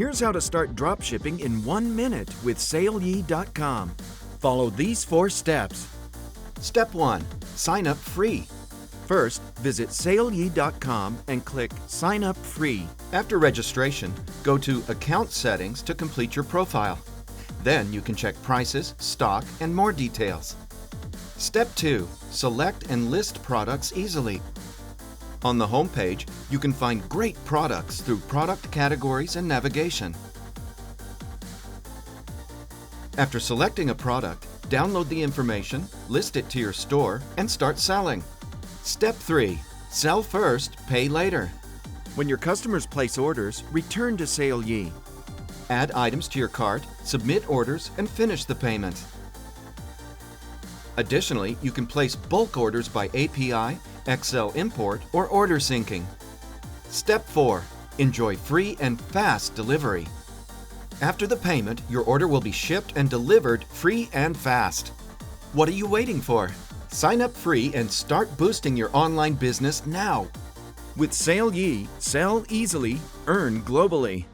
Here's how to start dropshipping in 1 minute with SaleYee.com. Follow these 4 steps. Step 1. Sign up free. First, visit SaleYee.com and click Sign Up Free. After registration, go to Account Settings to complete your profile. Then you can check prices, stock, and more details. Step 2. Select and list products easily. On the home page, you can find great products through product categories and navigation. After selecting a product, download the information, list it to your store, and start selling. Step 3. Sell first, pay later. When your customers place orders, return to SaleYee. Add items to your cart, submit orders, and finish the payment. Additionally, you can place bulk orders by API, Excel import, or order syncing. Step 4. Enjoy free and fast delivery. After the payment, your order will be shipped and delivered free and fast. What are you waiting for? Sign up free and start boosting your online business now. With SaleYee, sell easily, earn globally.